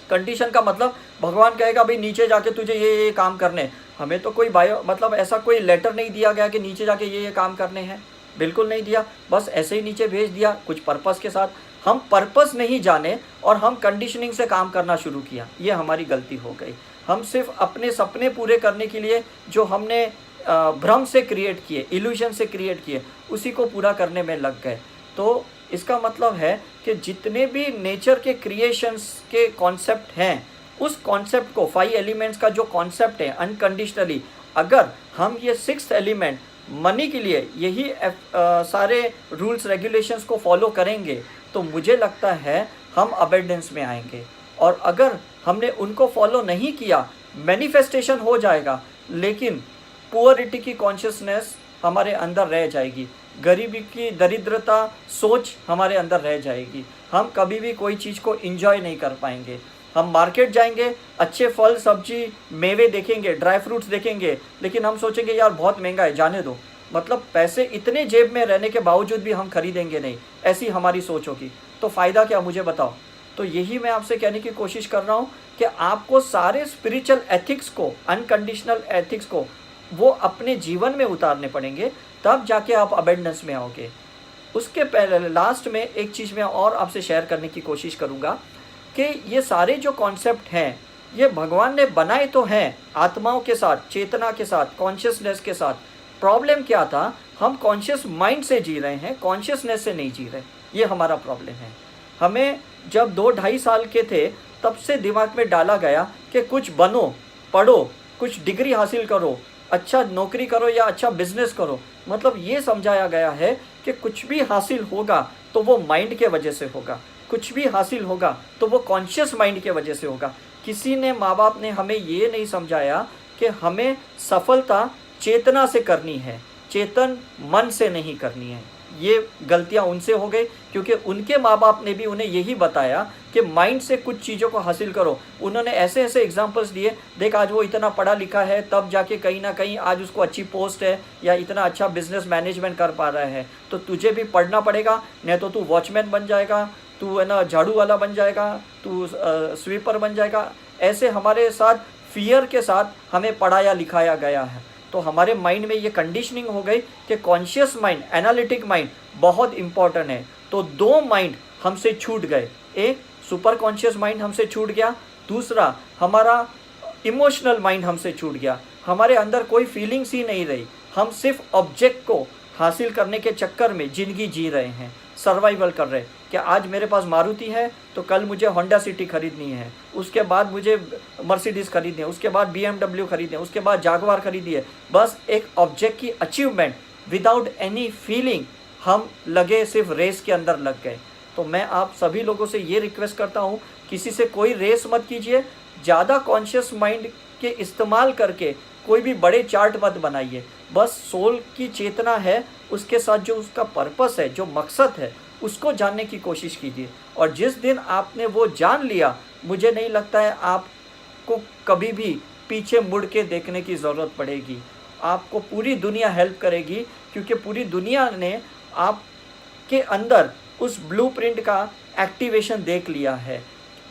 कंडीशन का मतलब भगवान कहेगा भाई नीचे जाके तुझे ये काम करने, हमें तो कोई मतलब ऐसा कोई लेटर नहीं दिया गया कि नीचे जाके ये काम करने हैं, बिल्कुल नहीं दिया। बस ऐसे ही नीचे भेज दिया कुछ पर्पस के साथ। हम पर्पस नहीं जाने और हम कंडीशनिंग से काम करना शुरू किया, ये हमारी गलती हो गई। हम सिर्फ अपने सपने पूरे करने के लिए जो हमने भ्रम से क्रिएट किए, इल्यूजन से क्रिएट किए, उसी को पूरा करने में लग गए। तो इसका मतलब है कि जितने भी नेचर के क्रिएशंस के कॉन्सेप्ट हैं, उस कॉन्सेप्ट को, 5 एलिमेंट्स का जो कॉन्सेप्ट है अनकंडीशनली, अगर हम ये 6th एलिमेंट मनी के लिए यही सारे रूल्स रेगुलेशंस को फॉलो करेंगे, तो मुझे लगता है हम अबेंडेंस में आएंगे। और अगर हमने उनको फॉलो नहीं किया, मैनिफेस्टेशन हो जाएगा, लेकिन पुअरिटी की कॉन्शियसनेस हमारे अंदर रह जाएगी, गरीबी की दरिद्रता सोच हमारे अंदर रह जाएगी। हम कभी भी कोई चीज़ को एंजॉय नहीं कर पाएंगे। हम मार्केट जाएंगे, अच्छे फल, सब्जी, मेवे देखेंगे, ड्राई फ्रूट्स देखेंगे, लेकिन हम सोचेंगे यार बहुत महंगा है, जाने दो। मतलब पैसे इतने जेब में रहने के बावजूद भी हम खरीदेंगे नहीं, ऐसी हमारी सोच होगी। तो फ़ायदा क्या, मुझे बताओ। तो यही मैं आपसे कहने की कोशिश कर रहा हूँ कि आपको सारे स्पिरिचुअल एथिक्स को, अनकंडीशनल एथिक्स को, वो अपने जीवन में उतारने पड़ेंगे, तब जाके आप अबेंडेंस में आओगे। उसके पहले लास्ट में एक चीज़ मैं और आपसे शेयर करने की कोशिश करूँगा कि ये सारे जो कॉन्सेप्ट हैं, ये भगवान ने बनाए तो हैं आत्माओं के साथ, चेतना के साथ, कॉन्शियसनेस के साथ। प्रॉब्लम क्या था, हम कॉन्शियस माइंड से जी रहे हैं, कॉन्शियसनेस से नहीं जी रहे। ये हमारा प्रॉब्लम है। हमें जब 2-2.5 साल के थे तब से दिमाग में डाला गया कि कुछ बनो, पढ़ो, कुछ डिग्री हासिल करो, अच्छा नौकरी करो या अच्छा बिजनेस करो। मतलब ये समझाया गया है कि कुछ भी हासिल होगा तो वो माइंड के वजह से होगा, कुछ भी हासिल होगा तो वो कॉन्शियस माइंड के वजह से होगा। किसी ने, माँ बाप ने हमें ये नहीं समझाया कि हमें सफलता चेतना से करनी है, चेतन मन से नहीं करनी है। ये गलतियां उनसे हो गई क्योंकि उनके माँ बाप ने भी उन्हें यही बताया कि माइंड से कुछ चीज़ों को हासिल करो। उन्होंने ऐसे ऐसे एग्जांपल्स दिए, देख आज वो इतना पढ़ा लिखा है, तब जाके कहीं ना कहीं आज उसको अच्छी पोस्ट है या इतना अच्छा बिजनेस मैनेजमेंट कर पा रहा है। तो तुझे भी पढ़ना पड़ेगा, नहीं तो तू वॉचमैन बन जाएगा, तू है ना झाड़ू वाला बन जाएगा, तू स्वीपर बन जाएगा। ऐसे हमारे साथ फियर के साथ हमें पढ़ाया लिखाया गया है। तो हमारे माइंड में ये कंडीशनिंग हो गई कि कॉन्शियस माइंड, एनालिटिक माइंड बहुत इंपॉर्टेंट है। तो 2 माइंड हमसे छूट गए, एक सुपर कॉन्शियस माइंड हमसे छूट गया, दूसरा हमारा इमोशनल माइंड हमसे छूट गया। हमारे अंदर कोई फीलिंग्स ही नहीं रही, हम सिर्फ ऑब्जेक्ट को हासिल करने के चक्कर में ज़िंदगी जी रहे हैं, सर्वाइवल कर रहे हैं कि आज मेरे पास मारुति है तो कल मुझे होंडा सिटी खरीदनी है, उसके बाद मुझे मर्सिडीज़ खरीदनी है, उसके बाद BMW खरीदनी है, उसके बाद जागवार खरीदी है। बस एक ऑब्जेक्ट की अचीवमेंट विदाउट एनी फीलिंग हम लगे, सिर्फ रेस के अंदर लग गए। तो मैं आप सभी लोगों से ये रिक्वेस्ट करता हूँ, किसी से कोई रेस मत कीजिए, ज़्यादा कॉन्शियस माइंड के इस्तेमाल करके कोई भी बड़े चार्ट मत बनाइए। बस सोल की चेतना है, उसके साथ जो उसका पर्पस है, जो मकसद है, उसको जानने की कोशिश कीजिए। और जिस दिन आपने वो जान लिया, मुझे नहीं लगता है आपको कभी भी पीछे मुड़ के देखने की ज़रूरत पड़ेगी। आपको पूरी दुनिया हेल्प करेगी, क्योंकि पूरी दुनिया ने आपके अंदर उस ब्लूप्रिंट का एक्टिवेशन देख लिया है।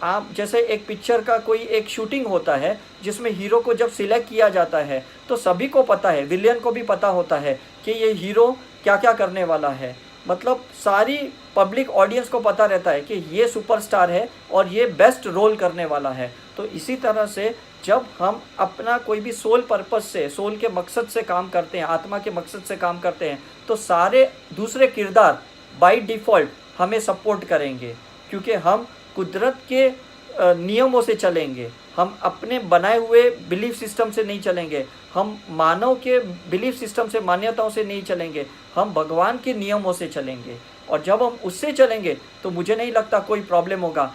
आप जैसे एक पिक्चर का कोई एक शूटिंग होता है जिसमें हीरो को जब सिलेक्ट किया जाता है तो सभी को पता है, विलियन को भी पता होता है कि ये हीरो क्या क्या करने वाला है। मतलब सारी पब्लिक ऑडियंस को पता रहता है कि ये सुपरस्टार है और ये बेस्ट रोल करने वाला है। तो इसी तरह से जब हम अपना कोई भी सोल पर्पस से, सोल के मकसद से काम करते हैं, आत्मा के मकसद से काम करते हैं, तो सारे दूसरे किरदार बाय डिफ़ॉल्ट हमें सपोर्ट करेंगे, क्योंकि हम कुदरत के नियमों से चलेंगे, हम अपने बनाए हुए बिलीफ सिस्टम से नहीं चलेंगे, हम मानव के बिलीफ सिस्टम से, मान्यताओं से नहीं चलेंगे, हम भगवान के नियमों से चलेंगे। और जब हम उससे चलेंगे तो मुझे नहीं लगता कोई प्रॉब्लम होगा।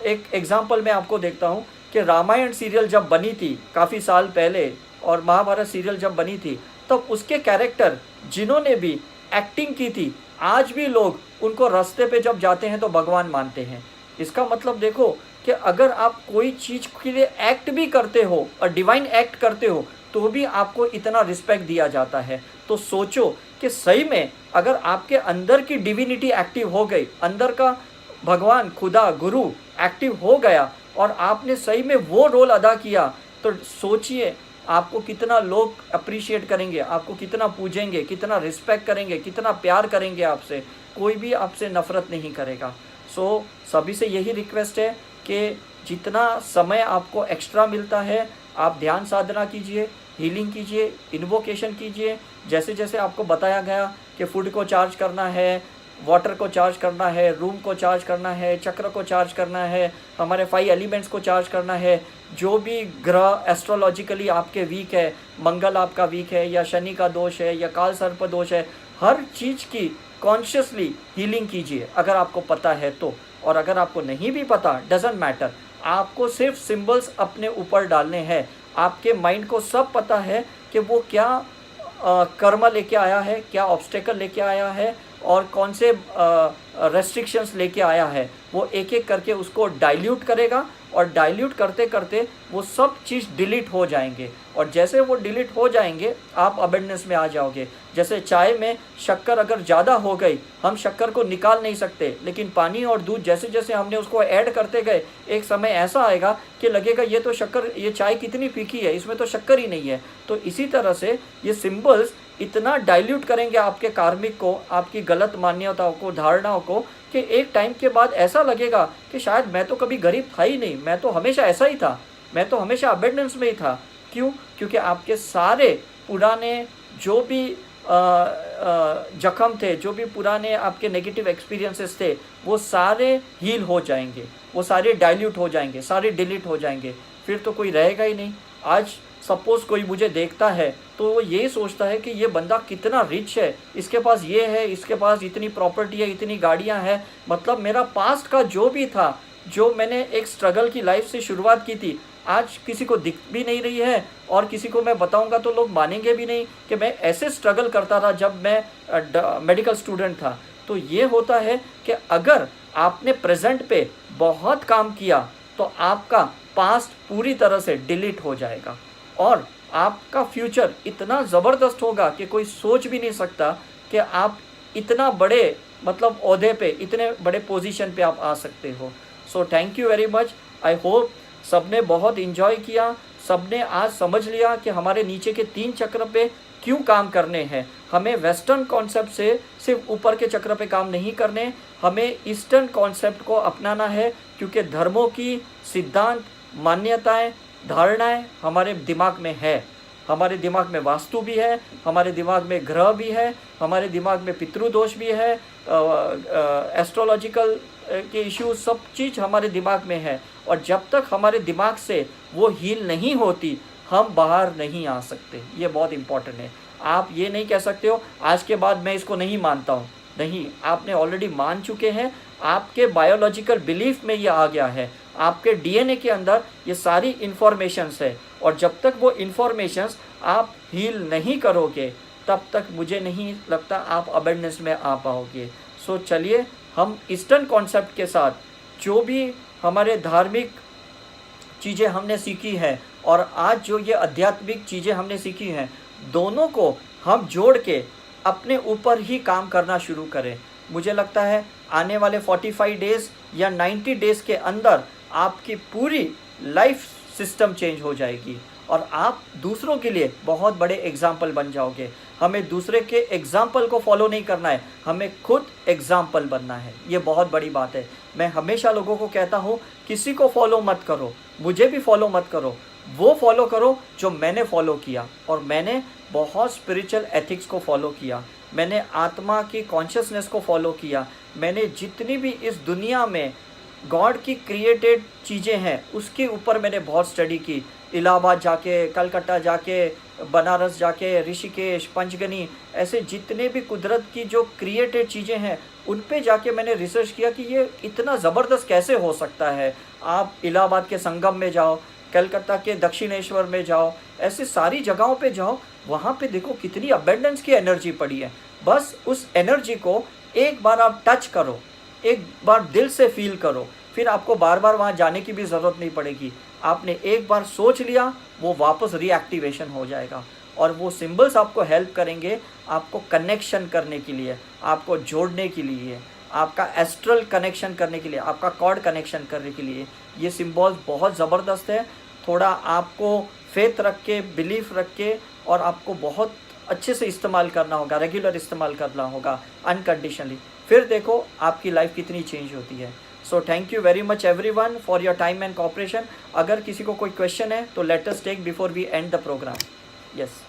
एक एग्जांपल मैं आपको देखता हूँ कि रामायण सीरियल जब बनी थी काफ़ी साल पहले, और महाभारत सीरियल जब बनी थी, तब उसके कैरेक्टर जिन्होंने भी एक्टिंग की थी, आज भी लोग उनको रास्ते पे जब जाते हैं तो भगवान मानते हैं। इसका मतलब देखो कि अगर आप कोई चीज़ के लिए एक्ट भी करते हो और डिवाइन एक्ट करते हो तो भी आपको इतना रिस्पेक्ट दिया जाता है। तो सोचो कि सही में अगर आपके अंदर की डिविनिटी एक्टिव हो गई, अंदर का भगवान, खुदा, गुरु एक्टिव हो गया और आपने सही में वो रोल अदा किया, तो सोचिए आपको कितना लोग अप्रिशिएट करेंगे, आपको कितना पूजेंगे, कितना रिस्पेक्ट करेंगे, कितना प्यार करेंगे आपसे। कोई भी आपसे नफ़रत नहीं करेगा। सो सभी से यही रिक्वेस्ट है कि जितना समय आपको एक्स्ट्रा मिलता है आप ध्यान साधना कीजिए, हीलिंग कीजिए, इन्वोकेशन कीजिए। जैसे जैसे आपको बताया गया कि फूड को चार्ज करना है, वाटर को चार्ज करना है, रूम को चार्ज करना है, चक्र को चार्ज करना है, हमारे 5 एलिमेंट्स को चार्ज करना है। जो भी ग्रह एस्ट्रोलॉजिकली आपके वीक है, मंगल आपका वीक है या शनि का दोष है या काल सर्प दोष है, हर चीज़ की कॉन्शियसली हीलिंग कीजिए अगर आपको पता है तो। और अगर आपको नहीं भी पता, डजेंट मैटर, आपको सिर्फ सिंबल्स अपने ऊपर डालने हैं। आपके माइंड को सब पता है कि वो क्या कर्म लेके आया है, क्या ऑब्स्टेकल लेके आया है और कौन से रेस्ट्रिक्शंस लेके आया है। वो एक एक करके उसको डाइल्यूट करेगा और डाइल्यूट करते करते वो सब चीज़ डिलीट हो जाएंगे। और जैसे वो डिलीट हो जाएंगे आप अबेंडेंस में आ जाओगे। जैसे चाय में शक्कर अगर ज़्यादा हो गई, हम शक्कर को निकाल नहीं सकते, लेकिन पानी और दूध जैसे जैसे हमने उसको ऐड करते गए, एक समय ऐसा आएगा कि लगेगा ये तो शक्कर, ये चाय कितनी फीकी है, इसमें तो शक्कर ही नहीं है। तो इसी तरह से ये सिंबल्स इतना डाइल्यूट करेंगे आपके कार्मिक को, आपकी गलत मान्यताओं को, धारणाओं को, कि एक टाइम के बाद ऐसा लगेगा कि शायद मैं तो कभी गरीब था ही नहीं, मैं तो हमेशा ऐसा ही था, मैं तो हमेशा अबेंडेंस में ही था। क्यों? क्योंकि आपके सारे पुराने जो भी जख्म थे, जो भी पुराने आपके नेगेटिव एक्सपीरियंसेस थे, वो सारे हील हो जाएंगे, वो सारे डाइल्यूट हो जाएंगे, सारे डिलीट हो जाएंगे, फिर तो कोई रहेगा ही नहीं। आज सपोज़ कोई मुझे देखता है तो वो यही सोचता है कि ये बंदा कितना रिच है, इसके पास ये है, इसके पास इतनी प्रॉपर्टी है, इतनी गाड़ियां हैं। मतलब मेरा पास्ट का जो भी था, जो मैंने एक स्ट्रगल की लाइफ से शुरुआत की थी, आज किसी को दिख भी नहीं रही है। और किसी को मैं बताऊंगा तो लोग मानेंगे भी नहीं कि मैं ऐसे स्ट्रगल करता था जब मैं मेडिकल स्टूडेंट था। तो ये होता है कि अगर आपने प्रेजेंट पे बहुत काम किया तो आपका पास्ट पूरी तरह से डिलीट हो जाएगा और आपका फ्यूचर इतना ज़बरदस्त होगा कि कोई सोच भी नहीं सकता कि आप इतना बड़े मतलब ओहदे पे, इतने बड़े पोजीशन पे आप आ सकते हो। सो thank you very much. I hope सबने बहुत इंजॉय किया, सबने आज समझ लिया कि हमारे नीचे के 3 चक्र पे क्यों काम करने हैं। हमें वेस्टर्न कॉन्सेप्ट से सिर्फ ऊपर के चक्र पे काम नहीं करने, हमें ईस्टर्न कॉन्सेप्ट को अपनाना है, क्योंकि धर्मों की सिद्धांत, मान्यताएं, धारणाएं हमारे दिमाग में है। हमारे दिमाग में वास्तु भी है, हमारे दिमाग में ग्रह भी है, हमारे दिमाग में पितृदोष भी है, एस्ट्रोलॉजिकल के इश्यूज, सब चीज़ हमारे दिमाग में है। और जब तक हमारे दिमाग से वो हील नहीं होती, हम बाहर नहीं आ सकते। ये बहुत इंपॉर्टेंट है। आप ये नहीं कह सकते हो आज के बाद मैं इसको नहीं मानता हूँ, नहीं, आपने ऑलरेडी मान चुके हैं। आपके बायोलॉजिकल बिलीफ में ये आ गया है, आपके डीएनए के अंदर ये सारी इन्फॉर्मेशंस है। और जब तक वो इन्फॉर्मेशंस आप हील नहीं करोगे, तब तक मुझे नहीं लगता आप अबेंडेंस में आ पाओगे। सो चलिए हम ईस्टर्न कॉन्सेप्ट के साथ जो भी हमारे धार्मिक चीज़ें हमने सीखी हैं और आज जो ये आध्यात्मिक चीज़ें हमने सीखी हैं, दोनों को हम जोड़ के अपने ऊपर ही काम करना शुरू करें। मुझे लगता है आने वाले 45 डेज़ या 90 डेज़ के अंदर आपकी पूरी लाइफ सिस्टम चेंज हो जाएगी और आप दूसरों के लिए बहुत बड़े एग्जाम्पल बन जाओगे। हमें दूसरे के एग्जाम्पल को फॉलो नहीं करना है, हमें खुद एग्जाम्पल बनना है। ये बहुत बड़ी बात है। मैं हमेशा लोगों को कहता हूँ, किसी को फॉलो मत करो, मुझे भी फॉलो मत करो, वो फॉलो करो जो मैंने फॉलो किया। और मैंने बहुत स्पिरिचुअल एथिक्स को फॉलो किया, मैंने आत्मा की कॉन्शियसनेस को फॉलो किया, मैंने जितनी भी इस दुनिया में गॉड की क्रिएटेड चीज़ें हैं उसके ऊपर मैंने बहुत स्टडी की। इलाहाबाद जाके, कलकत्ता जाके, बनारस जाके, ऋषिकेश, पंचगनी, ऐसे जितने भी कुदरत की जो क्रिएटेड चीज़ें हैं उन पे जाके मैंने रिसर्च किया कि ये इतना ज़बरदस्त कैसे हो सकता है। आप इलाहाबाद के संगम में जाओ, कलकत्ता के दक्षिणेश्वर में जाओ, ऐसे सारी जगहों पे जाओ, वहाँ पे देखो कितनी अबेंडेंस की एनर्जी पड़ी है। बस उस एनर्जी को एक बार आप टच करो, एक बार दिल से फील करो, फिर आपको बार बार वहाँ जाने की भी ज़रूरत नहीं पड़ेगी। आपने एक बार सोच लिया, वो वापस रीएक्टिवेशन हो जाएगा। और वो सिंबल्स आपको हेल्प करेंगे, आपको कनेक्शन करने के लिए, आपको जोड़ने के लिए, आपका एस्ट्रल कनेक्शन करने के लिए, आपका कॉर्ड कनेक्शन करने के लिए। ये सिंबल्स बहुत ज़बरदस्त है। थोड़ा आपको फेथ रख के, बिलीफ रख के, और आपको बहुत अच्छे से इस्तेमाल करना होगा, रेगुलर इस्तेमाल करना होगा, अनकंडीशनली। फिर देखो आपकी लाइफ कितनी चेंज होती है। So thank you very much everyone for your time and cooperation. अगर किसी को कोई क्वेश्चन है तो let us take before we end the programme. Yes.